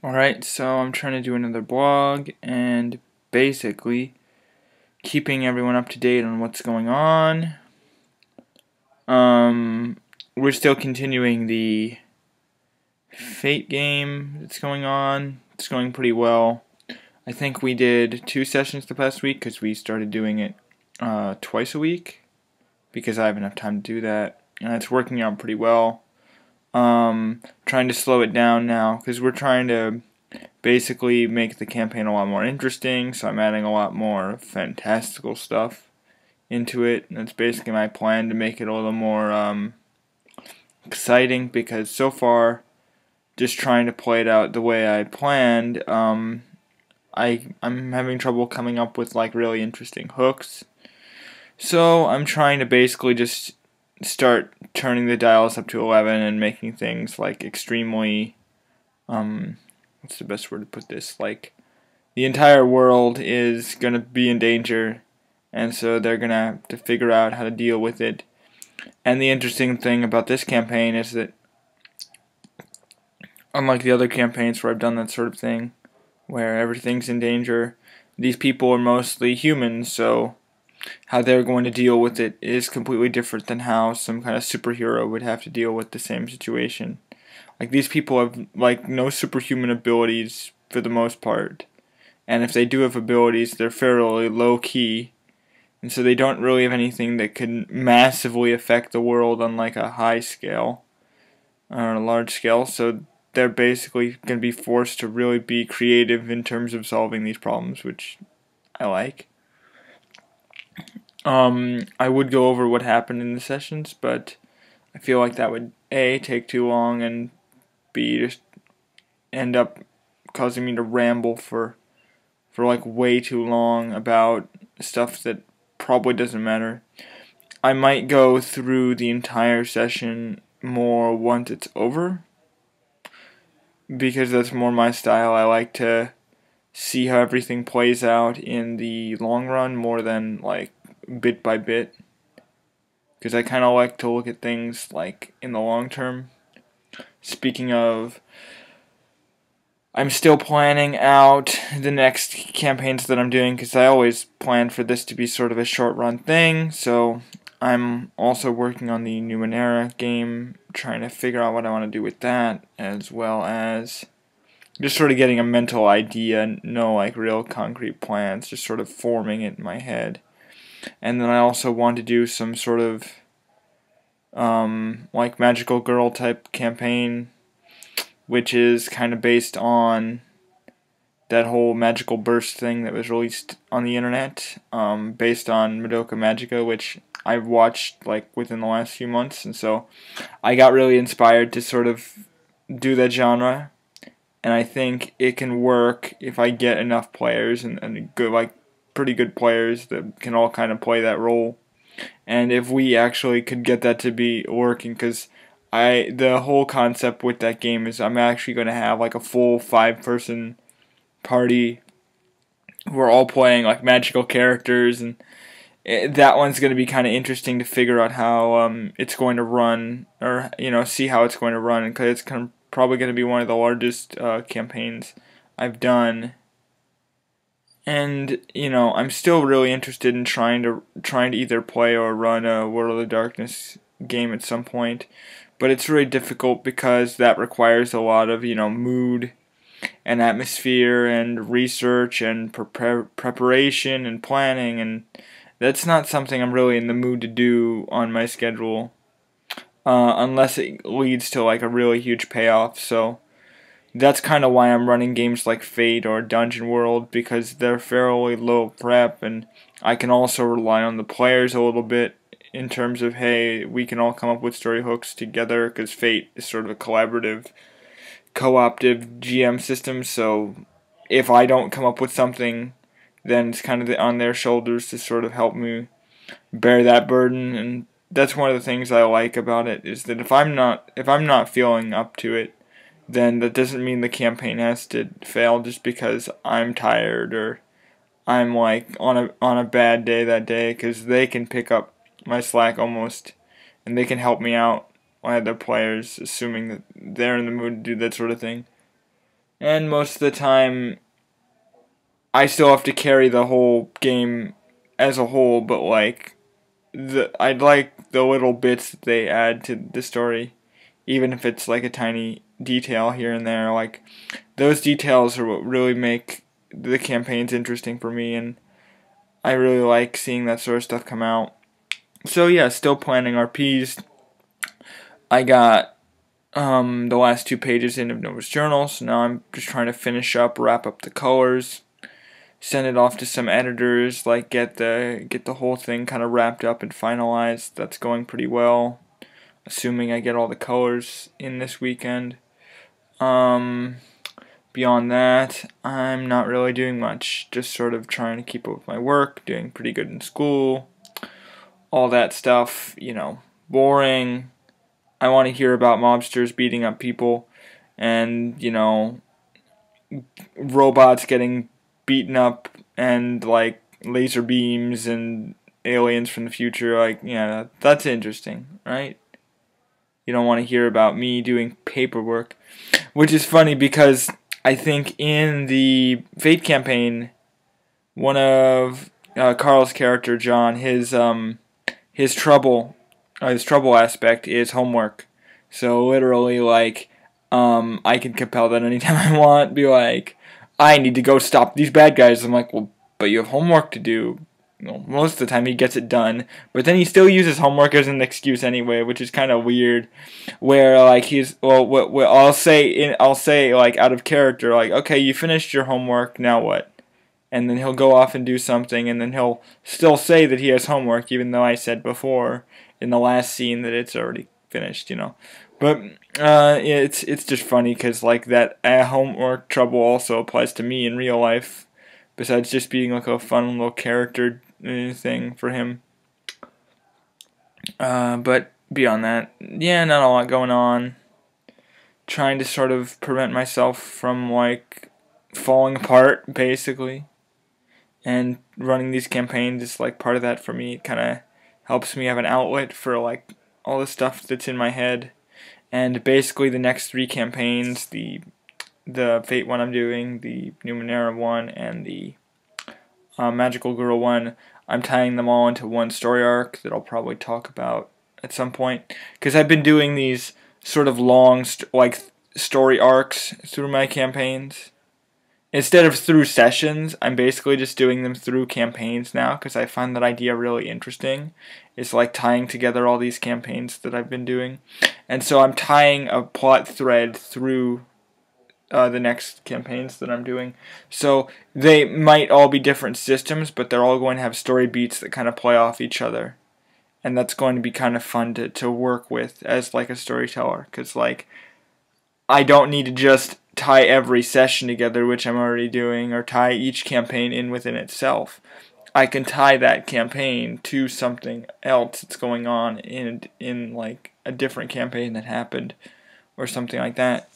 Alright, so I'm trying to do another blog and basically keeping everyone up to date on what's going on. We're still continuing the Fate game that's going on. It's going pretty well. I think we did 2 sessions the past week because we started doing it twice a week because I have enough time to do that. And it's working out pretty well. Trying to slow it down now because we're trying to basically make the campaign a lot more interesting, so I'm adding a lot more fantastical stuff into it. And that's basically my plan, to make it a little more exciting, because so far, just trying to play it out the way I planned, I'm having trouble coming up with like really interesting hooks. So I'm trying to basically just start turning the dials up to 11 and making things like extremely what's the best word to put this? Like, the entire world is going to be in danger, and so they're going to have to figure out how to deal with it. And the interesting thing about this campaign is that, unlike the other campaigns where I've done that sort of thing, where everything's in danger, these people are mostly humans, so how they're going to deal with it is completely different than how some kind of superhero would have to deal with the same situation. Like, these people have like no superhuman abilities for the most part, and if they do have abilities, they're fairly low key, and so they don't really have anything that can massively affect the world on like a high scale or a large scale. So they're basically going to be forced to really be creative in terms of solving these problems, which I like. I would go over what happened in the sessions, but I feel like that would A, take too long, and B, just end up causing me to ramble for like way too long about stuff that probably doesn't matter. I might go through the entire session more once it's over, because that's more my style. I like to see how everything plays out in the long run more than like bit by bit, because I kind of like to look at things like in the long term. Speaking of, I'm still planning out the next campaigns that I'm doing, because I always plan for this to be sort of a short run thing. So I'm also working on the Numenera game, trying to figure out what I want to do with that, as well as just sort of getting a mental idea, no like real concrete plans, just sort of forming it in my head. And then I also want to do some sort of like magical girl type campaign, which is kind of based on that whole magical burst thing that was released on the internet, based on Madoka Magica, which I've watched like within the last few months, and so I got really inspired to sort of do that genre, and I think it can work if I get enough players and good, like pretty good players that can all kind of play that role. And if we actually could get that to be working, because the whole concept with that game is I'm actually going to have like a full 5-person party who are all playing like magical characters, and that one's going to be kind of interesting to figure out how it's going to run, or see how it's going to run, because it's probably going to be one of the largest campaigns I've done. And I'm still really interested in trying to either play or run a World of the Darkness game at some point, but it's really difficult because that requires a lot of mood and atmosphere and research and preparation and planning, and that's not something I'm really in the mood to do on my schedule, unless it leads to like a really huge payoff. So that's kind of why I'm running games like Fate or Dungeon World, because they're fairly low prep, and I can also rely on the players a little bit in terms of, hey, we can all come up with story hooks together, because Fate is sort of a collaborative, co-optive GM system, so if I don't come up with something, then it's kind of on their shoulders to sort of help me bear that burden. And that's one of the things I like about it, is that if I'm not feeling up to it, then that doesn't mean the campaign has to fail just because I'm tired or I'm like on a bad day that day, because they can pick up my slack almost, and they can help me out, other players, assuming that they're in the mood to do that sort of thing. and most of the time I still have to carry the whole game as a whole, but like I'd like the little bits that they add to the story, even if it's like a tiny detail here and there. Like those details are what really make the campaigns interesting for me, and I really like seeing that sort of stuff come out. So yeah, still planning RPs. I got the last 2 pages in of Nova's journal, so now I'm just trying to finish up, wrap up the colors, send it off to some editors, like get the whole thing kind of wrapped up and finalized. That's going pretty well, assuming I get all the colors in this weekend. Beyond that, I'm not really doing much, just sort of trying to keep up with my work, doing pretty good in school, all that stuff, boring. I want to hear about mobsters beating up people and, robots getting beaten up and, like, laser beams and aliens from the future. Like, yeah, that's interesting, right? You don't want to hear about me doing paperwork, which is funny because I think in the Fate campaign, one of Carl's character, John, his trouble aspect is homework. So literally, like, I can compel that anytime I want. Be like, I need to go stop these bad guys. I'm like, well, but you have homework to do. Most of the time he gets it done, but then he still uses homework as an excuse anyway, which is kind of weird. Where like I'll say like out of character, like, okay, you finished your homework, now what? And then he'll go off and do something, and then he'll still say that he has homework, even though I said before in the last scene that it's already finished, But it's just funny because like that homework trouble also applies to me in real life. Besides just being like a fun little character thing for him. But beyond that, yeah, not a lot going on. Trying to sort of prevent myself from like falling apart, basically. And running these campaigns is like part of that for me. It kind of helps me have an outlet for like all the stuff that's in my head. And basically the next 3 campaigns, the Fate one I'm doing, the Numenera one, and the Magical Girl one, I'm tying them all into one story arc that I'll probably talk about at some point. Because I've been doing these sort of long story arcs through my campaigns. Instead of through sessions, I'm basically just doing them through campaigns now because I find that idea really interesting. It's like tying together all these campaigns that I've been doing. And so I'm tying a plot thread through the next campaigns that I'm doing. So they might all be different systems, but they're all going to have story beats that kind of play off each other. And that's going to be kind of fun to work with as like a storyteller. Because like, I don't need to just tie every session together, which I'm already doing, or tie each campaign in within itself. I can tie that campaign to something else that's going on in like a different campaign that happened, or something like that.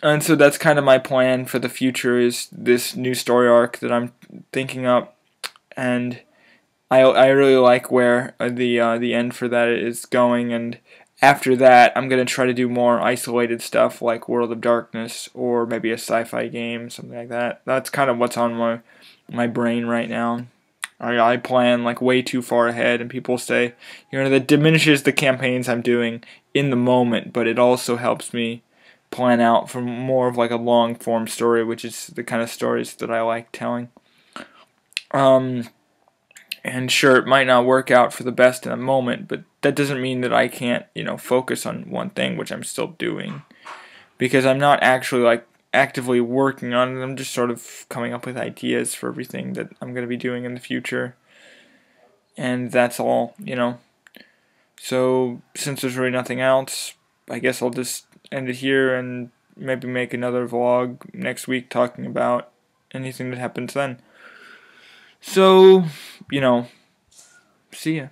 And so that's kind of my plan for the future, is this new story arc that I'm thinking up, and I really like where the end for that is going. And after that, I'm gonna try to do more isolated stuff like World of Darkness or maybe a sci-fi game, something like that. That's kind of what's on my brain right now. I plan like way too far ahead, and people say, that diminishes the campaigns I'm doing in the moment, but it also helps me plan out for more of like a long form story, which is the kind of stories that I like telling. And sure, it might not work out for the best in a moment, but that doesn't mean that I can't, focus on one thing, which I'm still doing. Because I'm not actually, like, actively working on it. I'm just sort of coming up with ideas for everything that I'm going to be doing in the future. And that's all, So, since there's really nothing else, I guess I'll just end it here and maybe make another vlog next week talking about anything that happens then. So, see ya.